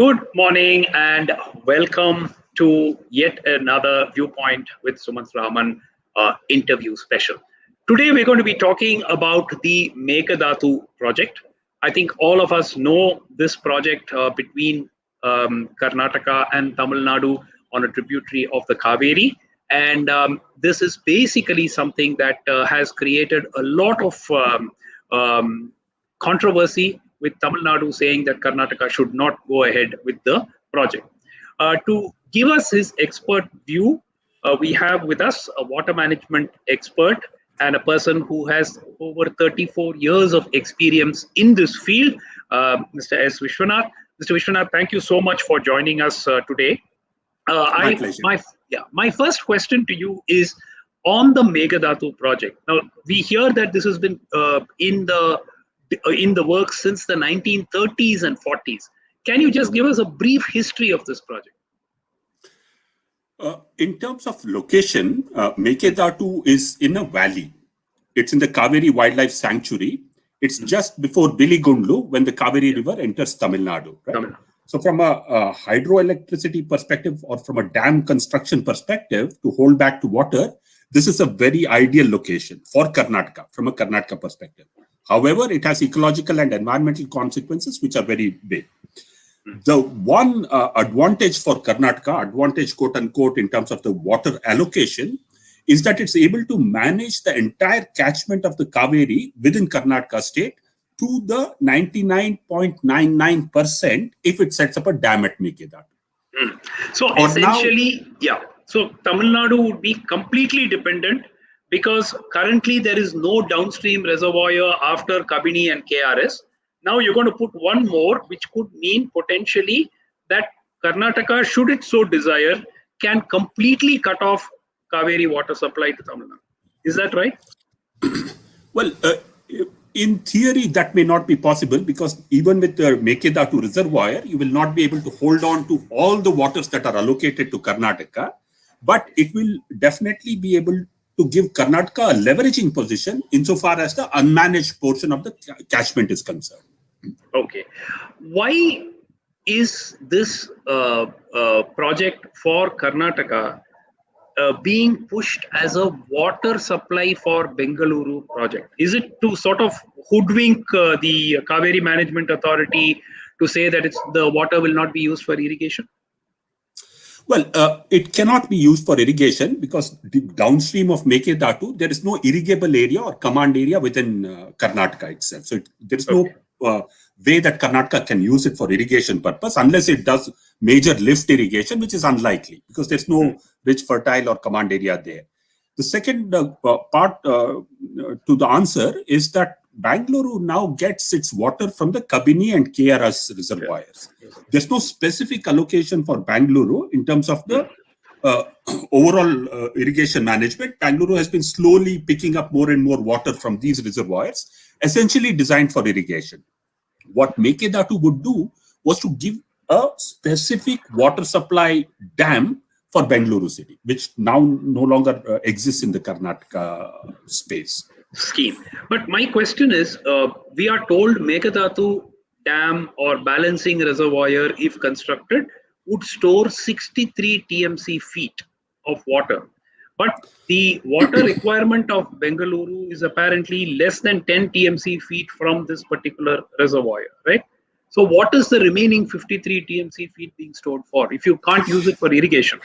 Good morning and welcome to yet another Viewpoint with Sumant Raman interview special. Today we're going to be talking about the Mekedatu Project. I think all of us know this project between Karnataka and Tamil Nadu on a tributary of the Cauvery. And this is basically something that has created a lot of controversy, with Tamil Nadu saying that Karnataka should not go ahead with the project. To give us his expert view, we have with us a water management expert and a person who has over 34 years of experience in this field, Mr. S. Vishwanath. Mr. Vishwanath, thank you so much for joining us today. My pleasure. My first question to you is on the Mekedatu project. Now, we hear that this has been in the works since the 1930s and 40s. Can you just give us a brief history of this project? In terms of location, Mekedatu is in a valley. It's in the Cauvery Wildlife Sanctuary. It's just before Biligundlu when the Cauvery River enters Tamil Nadu. Right? So from a hydroelectricity perspective or from a dam construction perspective to hold back to water, this is a very ideal location for Karnataka from a Karnataka perspective. However, it has ecological and environmental consequences which are very big. The one advantage for Karnataka, advantage quote unquote in terms of the water allocation, is that it's able to manage the entire catchment of the Cauvery within Karnataka state to the 99.99% if it sets up a dam at Mekedatu. So essentially, so Tamil Nadu would be completely dependent, because currently there is no downstream reservoir after Kabini and KRS. Now you're going to put one more, which could mean potentially that Karnataka, should it so desire, can completely cut off Cauvery water supply to Tamil Nadu. Is that right? Well, in theory, that may not be possible, because even with the Mekedatu reservoir, you will not be able to hold on to all the waters that are allocated to Karnataka, but it will definitely be able to give Karnataka a leveraging position insofar as the unmanaged portion of the catchment is concerned. Okay. Why is this project for Karnataka being pushed as a water supply for Bengaluru project? Is it to sort of hoodwink the Cauvery Management Authority to say that the water will not be used for irrigation? Well, it cannot be used for irrigation because downstream of Mekedatu, there is no irrigable area or command area within Karnataka itself. So there is no way that Karnataka can use it for irrigation purpose unless it does major lift irrigation, which is unlikely because there's no rich fertile or command area there. The second part to the answer is that Bangalore now gets its water from the Kabini and KRS reservoirs. There's no specific allocation for Bangalore in terms of the overall irrigation management. Bangalore has been slowly picking up more and more water from these reservoirs, essentially designed for irrigation. What Mekedatu would do was to give a specific water supply dam for Bengaluru city, which now no longer exists in the Karnataka space. Scheme. But my question is, we are told Mekedatu dam or balancing reservoir, if constructed, would store 63 TMC feet of water. But the water requirement of Bengaluru is apparently less than 10 TMC feet from this particular reservoir, right? So what is the remaining 53 TMC feet being stored for if you can't use it for irrigation?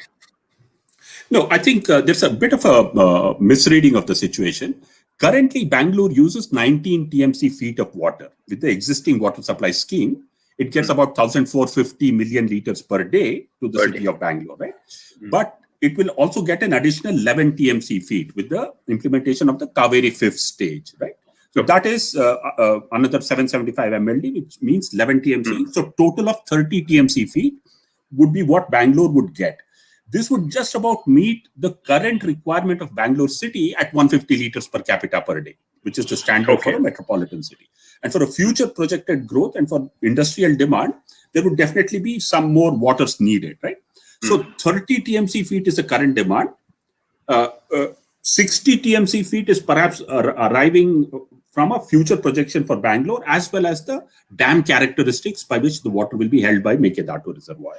No, I think there's a bit of a misreading of the situation. Currently, Bangalore uses 19 TMC feet of water. With the existing water supply scheme, it gets about 1,450 million liters per day to the city of Bangalore, right? But it will also get an additional 11 TMC feet with the implementation of the Cauvery fifth stage, right? So that is another 775 MLD, which means 11 TMC. So total of 30 TMC feet would be what Bangalore would get. This would just about meet the current requirement of Bangalore city at 150 liters per capita per day, which is the standard for a metropolitan city. And for a future projected growth and for industrial demand, there would definitely be some more waters needed, right? So 30 TMC feet is the current demand. 60 TMC feet is perhaps arriving from a future projection for Bangalore, as well as the dam characteristics by which the water will be held by Mekedatu Reservoir.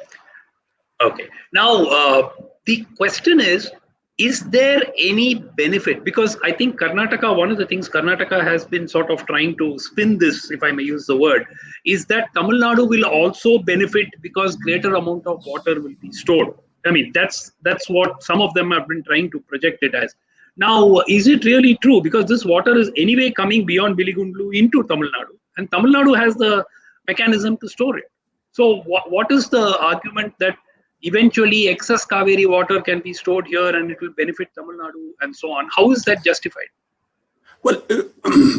Okay. Now, the question is there any benefit? Because I think Karnataka, one of the things Karnataka has been sort of trying to spin this, if I may use the word, is that Tamil Nadu will also benefit because greater amount of water will be stored. I mean, that's what some of them have been trying to project it as. Now, is it really true? Because this water is anyway coming beyond Biligundlu into Tamil Nadu, and Tamil Nadu has the mechanism to store it. So, what is the argument that eventually excess Cauvery water can be stored here and it will benefit Tamil Nadu and so on? How is that justified? Well,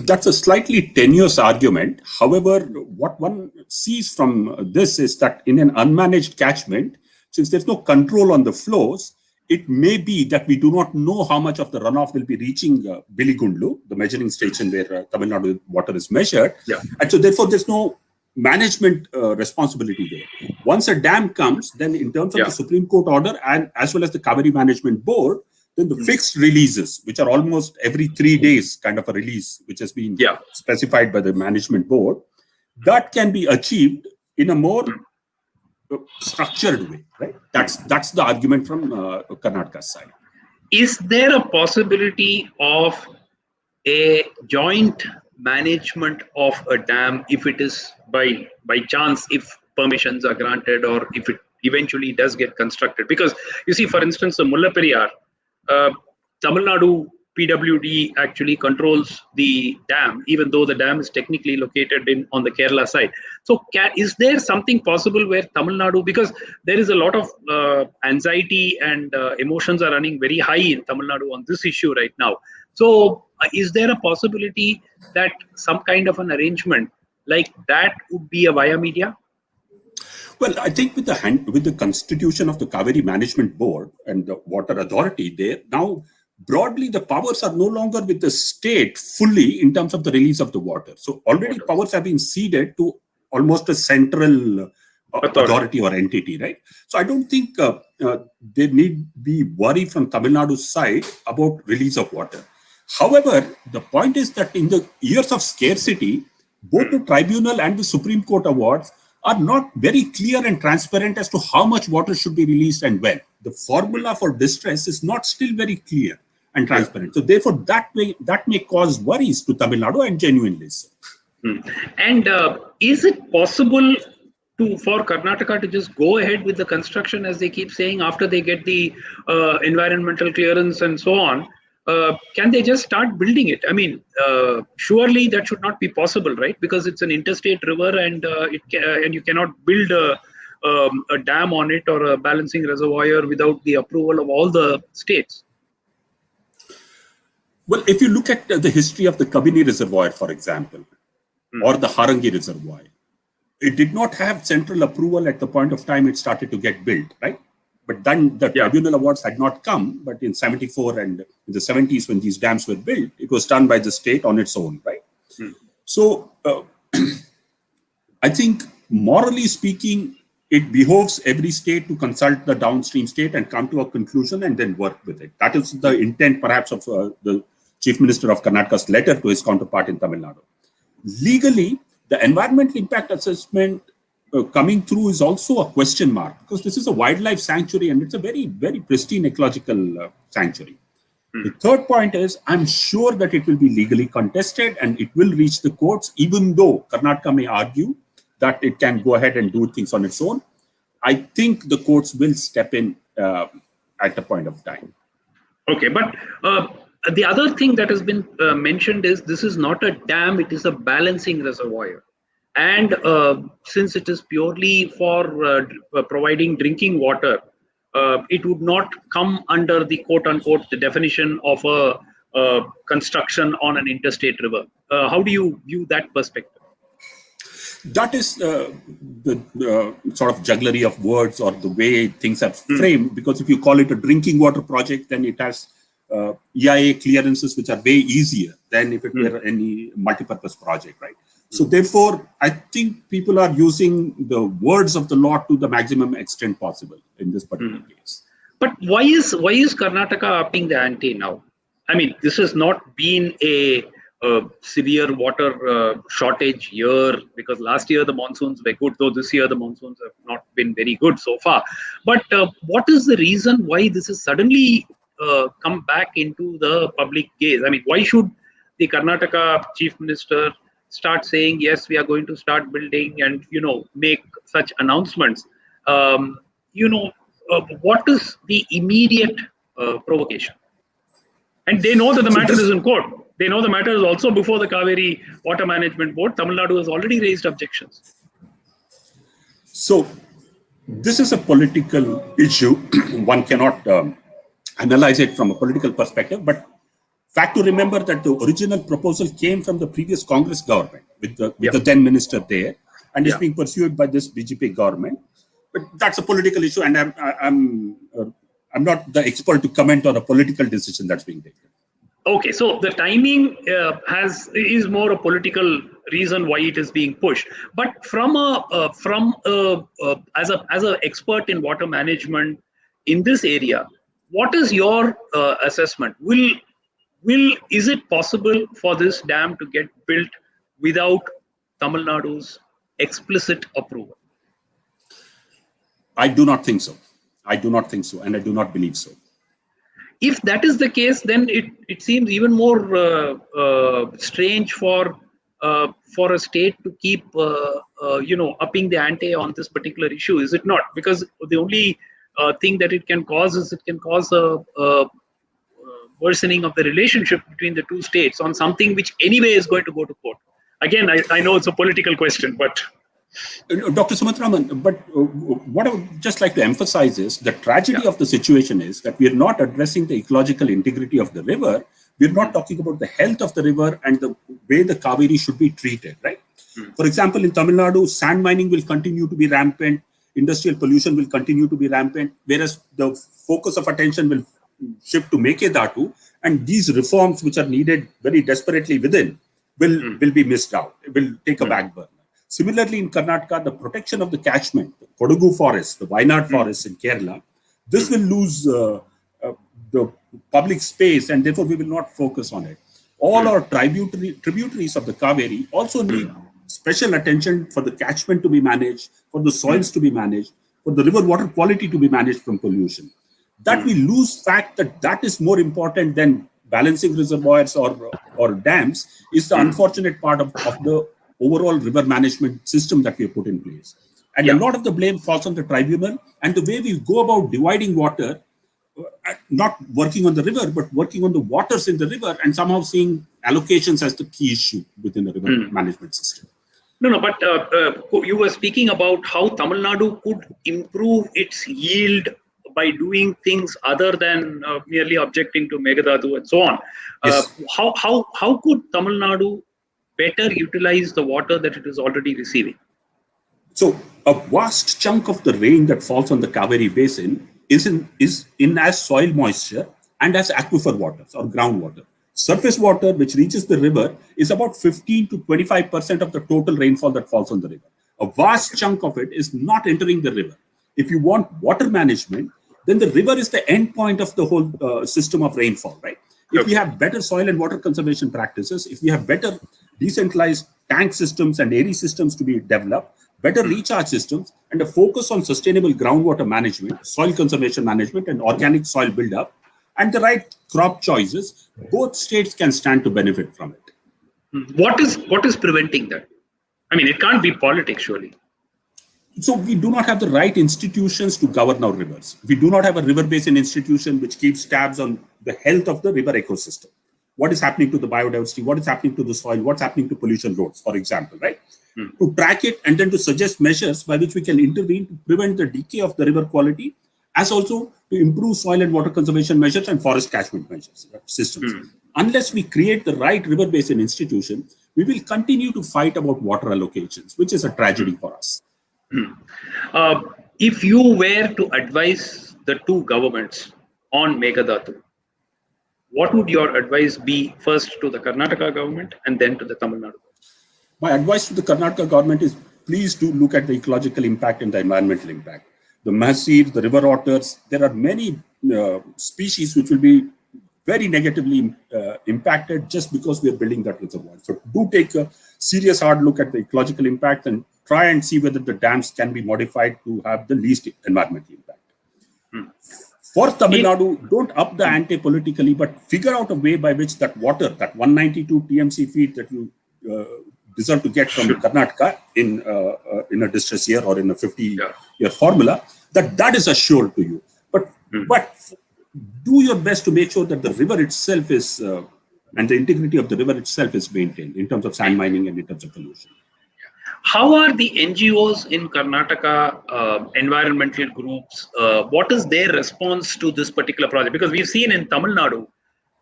that's a slightly tenuous argument. However, what one sees from this is that in an unmanaged catchment, since there's no control on the flows, it may be that we do not know how much of the runoff will be reaching Biligundlu, the measuring station where Tamil Nadu water is measured. Yeah. And so therefore, there's no management responsibility there. Once a dam comes, then in terms of the Supreme Court order and as well as the Cauvery Management Board, then the fixed releases, which are almost every 3 days kind of a release, which has been specified by the Management Board, that can be achieved in a more structured way, right? That's the argument from Karnataka's side. Is there a possibility of a joint management of a dam if it is by chance, if permissions are granted or if it eventually does get constructed? Because you see, for instance, the Mullaperiyar, Tamil Nadu PWD actually controls the dam, even though the dam is technically located on the Kerala side. So is there something possible where Tamil Nadu, because there is a lot of anxiety and emotions are running very high in Tamil Nadu on this issue right now. So is there a possibility that some kind of an arrangement like that would be a via media? Well, I think with the constitution of the Cauvery Management Board and the Water Authority there, now broadly the powers are no longer with the state fully in terms of the release of the water. So already powers have been ceded to almost a central authority or entity, right? So I don't think there need be worry from Tamil Nadu's side about release of water. However, the point is that in the years of scarcity, both the tribunal and the Supreme Court awards are not very clear and transparent as to how much water should be released and when. The formula for distress is not still very clear and transparent. So therefore, that may cause worries to Tamil Nadu, and genuinely so. And is it possible for Karnataka to just go ahead with the construction, as they keep saying, after they get the environmental clearance and so on? Can they just start building it? I mean, surely that should not be possible, right? Because it's an interstate river, and you cannot build a dam on it or a balancing reservoir without the approval of all the states. Well, if you look at the history of the Cauvery Reservoir, for example, or the Harangi Reservoir, it did not have central approval at the point of time it started to get built, right? But then the tribunal awards had not come, but in 74 and in the 70s when these dams were built, it was done by the state on its own, right? So I think morally speaking, it behoves every state to consult the downstream state and come to a conclusion and then work with it. That is the intent perhaps of the Chief Minister of Karnataka's letter to his counterpart in Tamil Nadu. Legally, the environmental impact assessment coming through is also a question mark, because this is a wildlife sanctuary and it's a very, very pristine ecological sanctuary. The third point is, I'm sure that it will be legally contested and it will reach the courts, even though Karnataka may argue that it can go ahead and do things on its own. I think the courts will step in at a point of time. Okay, but the other thing that has been mentioned is this is not a dam, it is a balancing reservoir. And since it is purely for providing drinking water, it would not come under the quote-unquote the definition of a construction on an interstate river. How do you view that perspective? That is the sort of jugglery of words or the way things are framed, because if you call it a drinking water project, then it has EIA clearances, which are way easier than if it were any multi-purpose project, right? So therefore, I think people are using the words of the law to the maximum extent possible in this particular case. But why is Karnataka upping the ante now? I mean, this has not been a severe water shortage year, because last year the monsoons were good, though this year the monsoons have not been very good so far. But what is the reason why this has suddenly come back into the public gaze? I mean, why should the Karnataka chief minister start saying, yes, we are going to start building, and make such announcements? What is the immediate provocation? And they know that the matter is in court. They know the matter is also before the Cauvery Water Management Board. Tamil Nadu has already raised objections. So this is a political issue. One cannot analyze it from a political perspective, but fact to remember that the original proposal came from the previous Congress government with the then minister there, and is being pursued by this BJP government. But that's a political issue, and I'm not the expert to comment on a political decision that's being taken. Okay, so the timing is more a political reason why it is being pushed. But as an expert in water management in this area, what is your assessment? Is it possible for this dam to get built without Tamil Nadu's explicit approval? I do not think so. I do not think so, and I do not believe so. If that is the case, then it seems even more strange for a state to keep upping the ante on this particular issue, is it not? Because the only thing that it can cause is it can cause a worsening of the relationship between the two states on something which anyway is going to go to court. Again, I know it's a political question, but Dr. Sumatraman, but what I would just like to emphasize is the tragedy of the situation is that we are not addressing the ecological integrity of the river. We're not talking about the health of the river and the way the Cauvery should be treated, right? For example, in Tamil Nadu, sand mining will continue to be rampant, industrial pollution will continue to be rampant, whereas the focus of attention will shift to Mekedatu, and these reforms which are needed very desperately within will be missed out, will take a back burner. Similarly, in Karnataka, the protection of the catchment, the Kodagu forest, the Wayanad forest in Kerala, this will lose the public space, and therefore we will not focus on it. All our tributaries of the Cauvery also need special attention for the catchment to be managed, for the soils to be managed, for the river water quality to be managed from pollution. That we lose fact that is more important than balancing reservoirs or dams is the unfortunate part of the overall river management system that we have put in place. And a lot of the blame falls on the tribunal and the way we go about dividing water, not working on the river, but working on the waters in the river and somehow seeing allocations as the key issue within the river management system. No, but you were speaking about how Tamil Nadu could improve its yield by doing things other than merely objecting to Mekedatu and so on. Yes. How could Tamil Nadu better utilize the water that it is already receiving? So a vast chunk of the rain that falls on the Cauvery basin is in as soil moisture and as aquifer waters or groundwater. Surface water, which reaches the river, is about 15 to 25% of the total rainfall that falls on the river. A vast chunk of it is not entering the river. If you want water management, then the river is the end point of the whole system of rainfall, right? If we have better soil and water conservation practices, if we have better decentralized tank systems and area systems to be developed, better recharge systems, and a focus on sustainable groundwater management, soil conservation management, and organic soil buildup, and the right crop choices, both states can stand to benefit from it. What is preventing that? I mean, it can't be politics, surely. So we do not have the right institutions to govern our rivers. We do not have a river basin institution which keeps tabs on the health of the river ecosystem. What is happening to the biodiversity? What is happening to the soil? What's happening to pollution loads, for example, right? To track it and then to suggest measures by which we can intervene to prevent the decay of the river quality, as also to improve soil and water conservation measures and forest catchment measures, systems. Unless we create the right river basin institution, we will continue to fight about water allocations, which is a tragedy for us. If you were to advise the two governments on Mekedatu, what would your advice be first to the Karnataka government and then to the Tamil Nadu government? My advice to the Karnataka government is please do look at the ecological impact and the environmental impact. The mahseer, the river otters, there are many species which will be very negatively impacted just because we are building that reservoir. So do take a serious hard look at the ecological impact and try and see whether the dams can be modified to have the least environmental impact. For Tamil Nadu, don't up the ante politically, but figure out a way by which that water, that 192 TMC feet that you deserve to get from Karnataka in a distress year or in a 50-year formula, that is assured to you. But do your best to make sure that the river itself is, and the integrity of the river itself is maintained in terms of sand mining and in terms of pollution. How are the NGOs in Karnataka, environmental groups, what is their response to this particular project? Because we've seen in Tamil Nadu,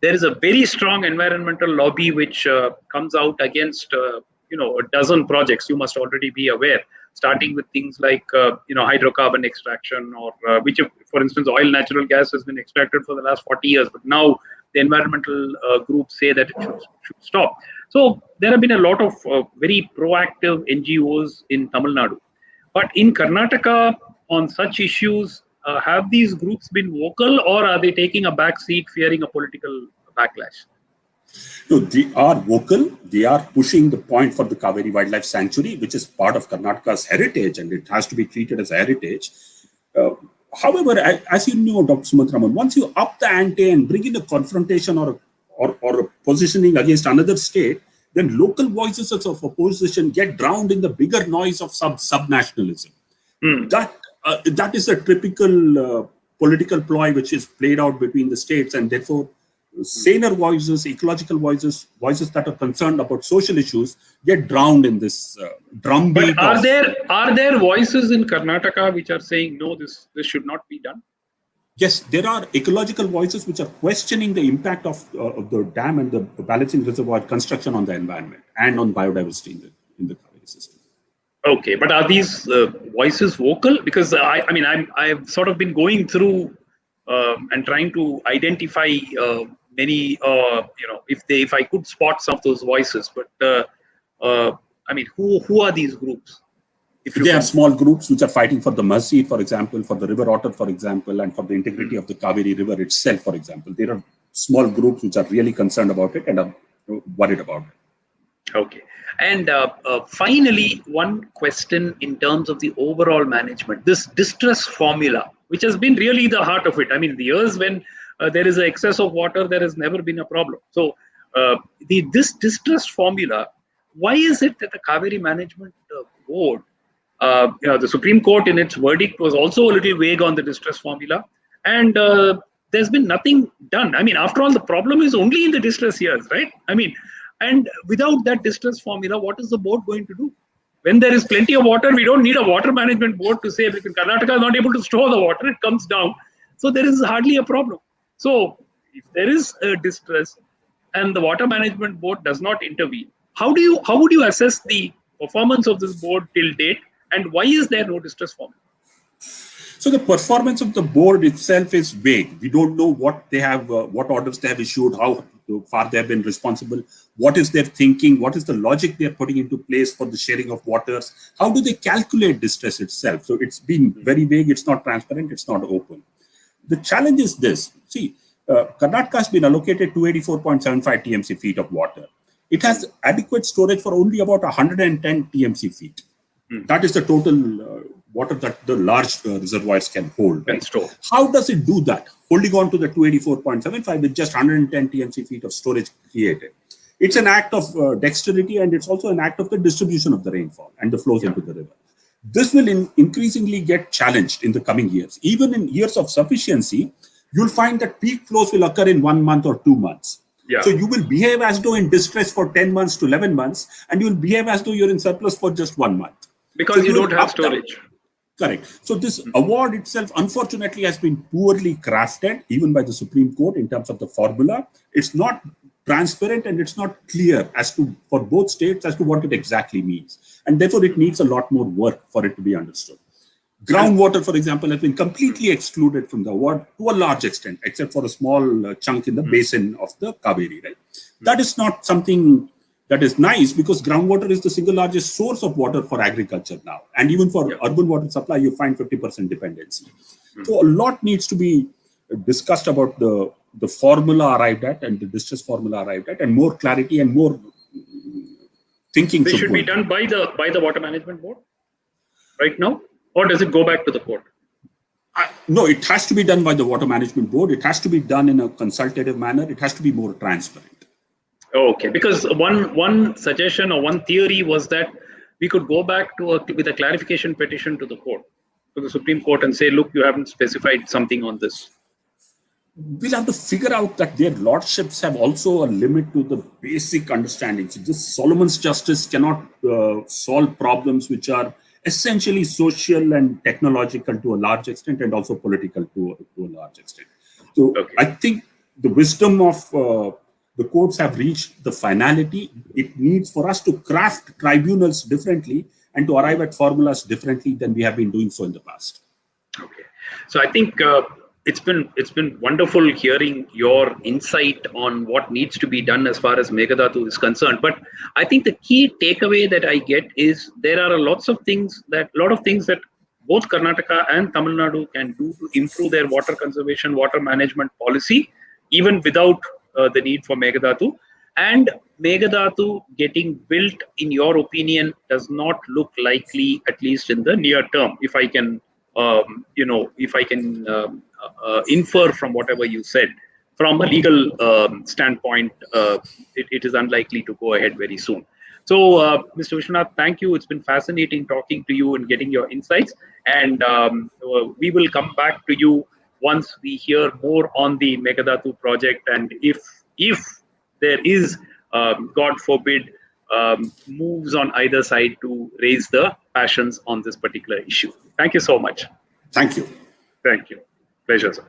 there is a very strong environmental lobby which comes out against a dozen projects. You must already be aware, starting with things like hydrocarbon extraction, or which, for instance, oil natural gas has been extracted for the last 40 years, but now the environmental groups say that it should stop. So there have been a lot of very proactive NGOs in Tamil Nadu. But in Karnataka, on such issues, have these groups been vocal, or are they taking a back seat fearing a political backlash? No, they are vocal. They are pushing the point for the Cauvery Wildlife Sanctuary, which is part of Karnataka's heritage, and it has to be treated as a heritage. However, as you know, Dr. Sumanth Raman, once you up the ante and bring in a confrontation or a positioning against another state, then local voices of opposition get drowned in the bigger noise of subnationalism. That is a typical political ploy which is played out between the states, and therefore saner voices, ecological voices that are concerned about social issues get drowned in this drumbeat. But are there voices in Karnataka which are saying no, this should not be done? Yes, there are ecological voices which are questioning the impact of the dam and the balancing reservoir construction on the environment and on biodiversity in the Cauvery system. Okay, but are these voices vocal? Because I've sort of been going through and trying to identify many, if I could spot some of those voices. But who are these groups? They are small groups which are fighting for the mercy, for example, for the river otter, for example, and for the integrity of the Cauvery River itself, for example. There are small groups which are really concerned about it and are worried about it. Okay. And finally, one question in terms of the overall management, this distress formula, which has been really the heart of it. I mean, the years when there is an excess of water, there has never been a problem. So this distress formula, why is it that the Cauvery Management Board, the Supreme Court in its verdict was also a little vague on the distress formula, and there's been nothing done. I mean, after all, the problem is only in the distress years, right? I mean, and without that distress formula, what is the board going to do? When there is plenty of water, we don't need a water management board to say if Karnataka is not able to store the water, it comes down. So there is hardly a problem. So if there is a distress and the water management board does not intervene, how would you assess the performance of this board till date, and why is there no distress formula? So the performance of the board itself is vague. We don't know what they have, what orders they have issued, how far they have been responsible, what is their thinking, what is the logic they are putting into place for the sharing of waters, how do they calculate distress itself. So it's been very vague, it's not transparent, it's not open. The challenge is this. See, Karnataka has been allocated 284.75 TMC feet of water. It has adequate storage for only about 110 TMC feet. That is the total water that the large reservoirs can hold. Right? How does it do that? Holding on to the 284.75 with just 110 TMC feet of storage created. It's an act of dexterity, and it's also an act of the distribution of the rainfall and the flows into the river. This will increasingly get challenged in the coming years. Even in years of sufficiency, you'll find that peak flows will occur in 1 month or 2 months. So you will behave as though in distress for 10 months to 11 months, and you will behave as though you're in surplus for just 1 month. Because you don't have storage. Correct. So this award itself, unfortunately, has been poorly crafted, even by the Supreme Court in terms of the formula. It's not transparent and it's not clear as to, for both states, as to what it exactly means. And therefore, it needs a lot more work for it to be understood. Groundwater, for example, has been completely excluded from the award to a large extent, except for a small chunk in the basin of the Cauvery. Right? That is not something that is nice, because groundwater is the single largest source of water for agriculture now. And even for urban water supply, you find 50% dependency. So a lot needs to be discussed about the the formula arrived at and the distress formula arrived at, and more clarity and more thinking. This should be done by the Water Management Board right now, or does it go back to the court? No, it has to be done by the Water Management Board. It has to be done in a consultative manner. It has to be more transparent. Okay, because one suggestion or one theory was that we could go back with a clarification petition to the court, to the Supreme Court, and say, look, you haven't specified something on this. We'll have to figure out that their lordships have also a limit to the basic understanding. So this Solomon's justice cannot solve problems which are essentially social and technological to a large extent, and also political to a large extent. So okay. I think the wisdom of the courts have reached the finality. It needs for us to craft tribunals differently and to arrive at formulas differently than we have been doing so in the past. Okay, so I think it's been wonderful hearing your insight on what needs to be done as far as Mekedatu is concerned. But I think the key takeaway that I get is there are a lot of things that both Karnataka and Tamil Nadu can do to improve their water conservation, water management policy, even without the need for Mekedatu. And Mekedatu getting built, in your opinion, does not look likely, at least in the near term. If I can, infer from whatever you said, from a legal standpoint, it is unlikely to go ahead very soon. So, Mr. Vishwanath, thank you. It's been fascinating talking to you and getting your insights. And we will come back to you once we hear more on the Mekedatu project, and if there is, God forbid, moves on either side to raise the passions on this particular issue. Thank you so much. Thank you. Thank you. Pleasure, sir.